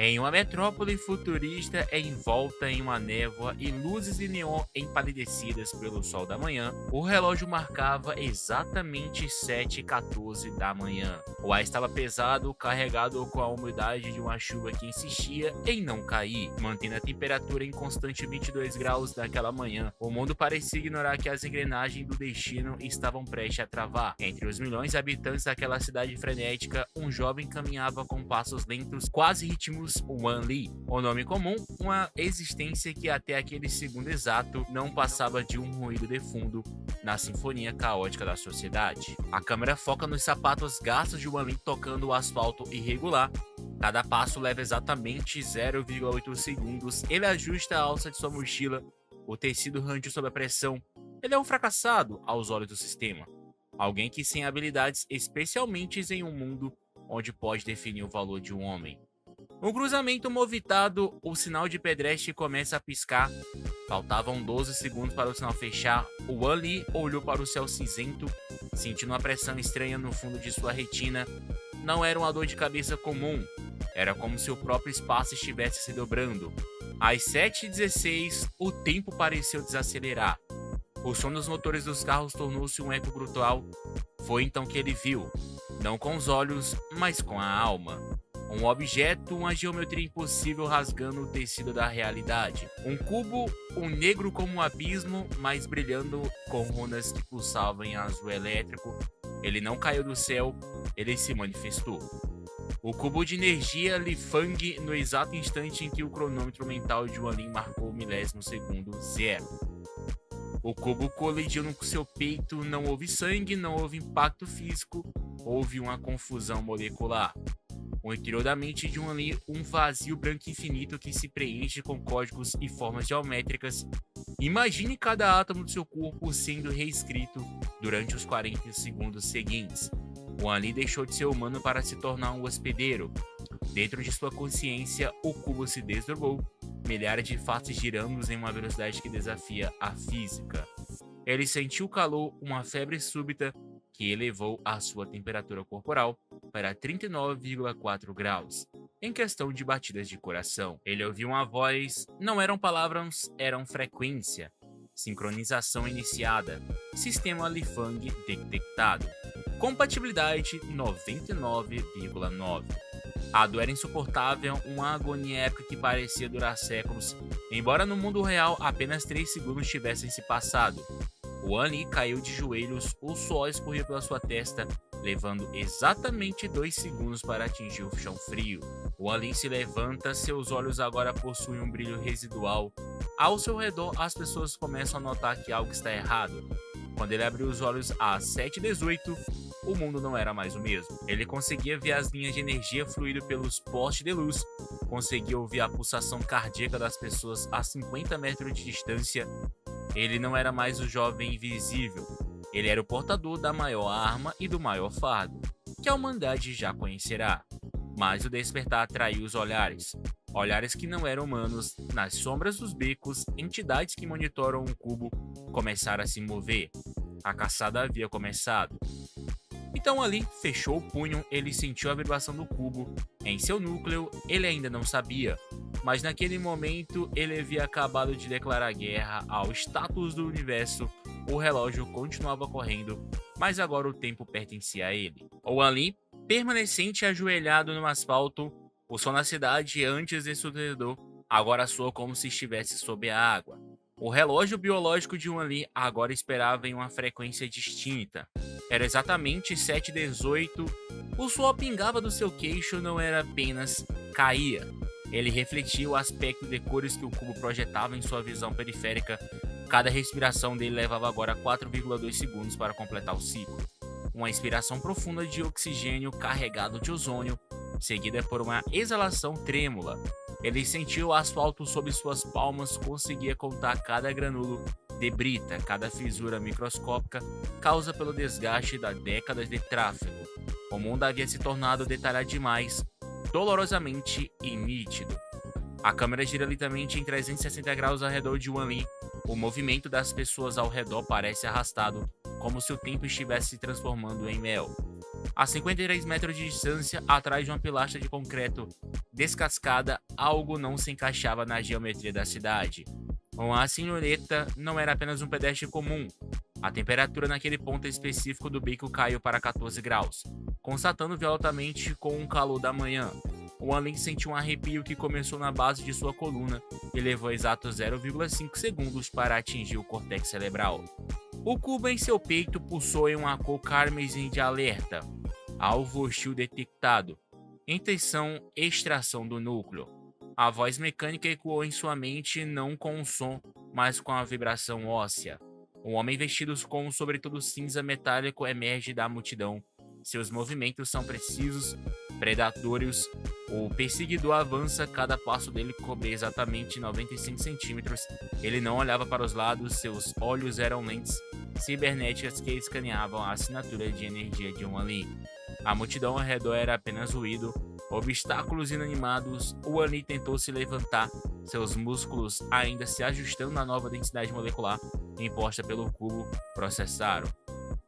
Em uma metrópole futurista envolta em uma névoa e luzes de neon empalidecidas pelo sol da manhã, o relógio marcava exatamente 7h14 da manhã. O ar estava pesado, carregado com a umidade de uma chuva que insistia em não cair, mantendo a temperatura em constante 22 graus naquela manhã. O mundo parecia ignorar que as engrenagens do destino estavam prestes a travar. Entre os milhões de habitantes daquela cidade frenética, um jovem caminhava com passos lentos, quase ritmos Wan Li. O nome comum, uma existência que até aquele segundo exato não passava de um ruído de fundo na sinfonia caótica da sociedade. A câmera foca nos sapatos gastos de Wan Li tocando o asfalto irregular. Cada passo leva exatamente 0,8 segundos. Ele ajusta a alça de sua mochila. O tecido range sob a pressão. Ele é um fracassado aos olhos do sistema. Alguém que sem habilidades, especialmente em um mundo onde pode definir o valor de um homem. No cruzamento movitado, o sinal de pedestre começa a piscar. Faltavam 12 segundos para o sinal fechar. O Wan Li olhou para o céu cinzento, sentindo uma pressão estranha no fundo de sua retina. Não era uma dor de cabeça comum. Era como se o próprio espaço estivesse se dobrando. Às 7h16, o tempo pareceu desacelerar. O som dos motores dos carros tornou-se um eco brutal. Foi então que ele viu, não com os olhos, mas com a alma. Um objeto, uma geometria impossível rasgando o tecido da realidade. Um cubo, um negro como um abismo, mas brilhando com runas que pulsavam em azul elétrico. Ele não caiu do céu, ele se manifestou. O cubo de energia Li Fang no exato instante em que o cronômetro mental de Wan Li marcou o milésimo segundo zero. O cubo colidiu no seu peito, não houve sangue, não houve impacto físico, houve uma confusão molecular. O interior da mente de Wan Li, um vazio branco infinito que se preenche com códigos e formas geométricas. Imagine cada átomo do seu corpo sendo reescrito durante os 40 segundos seguintes. Wan Li deixou de ser humano para se tornar um hospedeiro. Dentro de sua consciência, o cubo se desdobrou, milhares de faces girando em uma velocidade que desafia a física. Ele sentiu o calor, uma febre súbita que elevou a sua temperatura corporal para 39,4 graus, em questão de batidas de coração. Ele ouviu uma voz, não eram palavras, eram frequência. Sincronização iniciada. Sistema Li Fang detectado. Compatibilidade 99,9. A dor era insuportável, uma agonia épica que parecia durar séculos, embora no mundo real apenas 3 segundos tivessem se passado. Wan Li caiu de joelhos, o suor escorria pela sua testa, levando exatamente 2 segundos para atingir o chão frio. Wan Li se levanta, seus olhos agora possuem um brilho residual. Ao seu redor, as pessoas começam a notar que algo está errado. Quando ele abriu os olhos às 7h18, o mundo não era mais o mesmo. Ele conseguia ver as linhas de energia fluindo pelos postes de luz, conseguia ouvir a pulsação cardíaca das pessoas a 50 metros de distância. Ele não era mais o jovem invisível. Ele era o portador da maior arma e do maior fardo, que a humanidade já conhecerá. Mas o despertar atraiu os olhares. Olhares que não eram humanos. Nas sombras dos becos, entidades que monitoram o cubo começaram a se mover. A caçada havia começado. Então ali, fechou o punho, ele sentiu a vibração do cubo. Em seu núcleo, ele ainda não sabia. Mas naquele momento, ele havia acabado de declarar guerra ao status do universo. O relógio continuava correndo, mas agora o tempo pertencia a ele. O Wan Li, permanecente ajoelhado no asfalto, o som na cidade antes ensurdecedor, agora soou como se estivesse sob a água. O relógio biológico de Wan Li agora esperava em uma frequência distinta. Era exatamente 7h18. O suor pingava do seu queixo, não era apenas caía. Ele refletia o aspecto de cores que o cubo projetava em sua visão periférica. Cada respiração dele levava agora 4,2 segundos para completar o ciclo. Uma inspiração profunda de oxigênio carregado de ozônio, seguida por uma exalação trêmula. Ele sentiu o asfalto sob suas palmas, conseguia contar cada granulo de brita, cada fissura microscópica causa pelo desgaste das décadas de tráfego. O mundo havia se tornado detalhado demais, dolorosamente e nítido. A câmera gira lentamente em 360 graus ao redor de Wan Li. O movimento das pessoas ao redor parece arrastado, como se o tempo estivesse se transformando em mel. A 53 metros de distância, atrás de uma pilastra de concreto, descascada, algo não se encaixava na geometria da cidade. A senhorita não era apenas um pedestre comum. A temperatura naquele ponto específico do bico caiu para 14 graus, constatando violentamente com o calor da manhã. O Alien sentiu um arrepio que começou na base de sua coluna e levou exatos 0,5 segundos para atingir o córtex cerebral. O cubo em seu peito pulsou em uma cor carmesim de alerta. Alvo hostil detectado. Intenção extração do núcleo. A voz mecânica ecoou em sua mente não com um som, mas com a vibração óssea. Um homem vestido com um sobretudo cinza metálico emerge da multidão. Seus movimentos são precisos, predatórios. O perseguidor avança, cada passo dele cobre exatamente 95 centímetros. Ele não olhava para os lados, seus olhos eram lentes cibernéticas que escaneavam a assinatura de energia de um alien. A multidão ao redor era apenas ruído, obstáculos inanimados. O alien tentou se levantar, seus músculos ainda se ajustando na nova densidade molecular imposta pelo cubo processaram.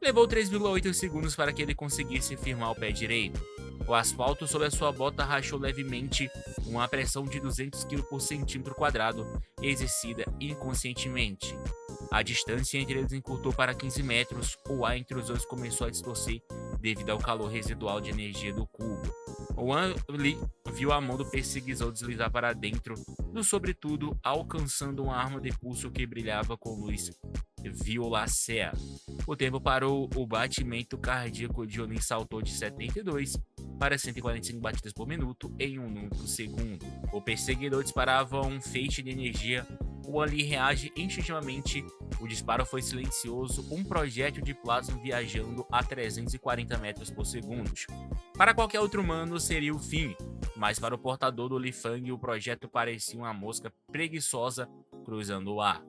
Levou 3,8 segundos para que ele conseguisse firmar o pé direito. O asfalto sob a sua bota rachou levemente, uma pressão de 200 kg por centímetro quadrado, exercida inconscientemente. A distância entre eles encurtou para 15 metros, o ar entre os dois começou a distorcer devido ao calor residual de energia do cubo. O Ali viu a mão do perseguidor deslizar para dentro do sobretudo, alcançando uma arma de pulso que brilhava com luz violacea. O tempo parou, o batimento cardíaco de Olin saltou de 72 para 145 batidas por minuto em um único segundo. O perseguidor disparava um feixe de energia. O Ali reage instintivamente. O disparo foi silencioso, um projétil de plasma viajando a 340 metros por segundo. Para qualquer outro humano seria o fim, mas para o portador do Lifang o projeto parecia uma mosca preguiçosa cruzando o ar.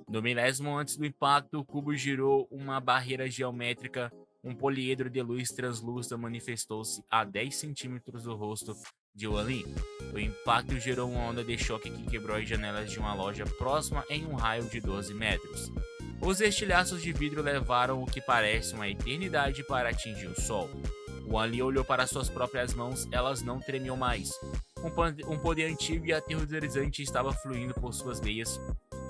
No milésimo antes do impacto, o cubo girou uma barreira geométrica. Um poliedro de luz translúcida manifestou-se a 10 centímetros do rosto de Walin. O impacto gerou uma onda de choque que quebrou as janelas de uma loja próxima em um raio de 12 metros. Os estilhaços de vidro levaram o que parece uma eternidade para atingir o sol. Walin olhou para suas próprias mãos, elas não tremiam mais. Um poder antigo e aterrorizante estava fluindo por suas veias,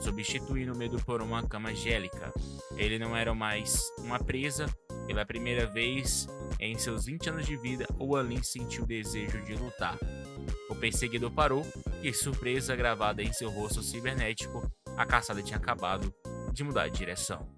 substituindo o medo por uma cama gélica. Ele não era mais uma presa. Pela primeira vez em seus 20 anos de vida, o Alien sentiu o desejo de lutar. O perseguidor parou e, surpresa gravada em seu rosto cibernético, a caçada tinha acabado de mudar de direção.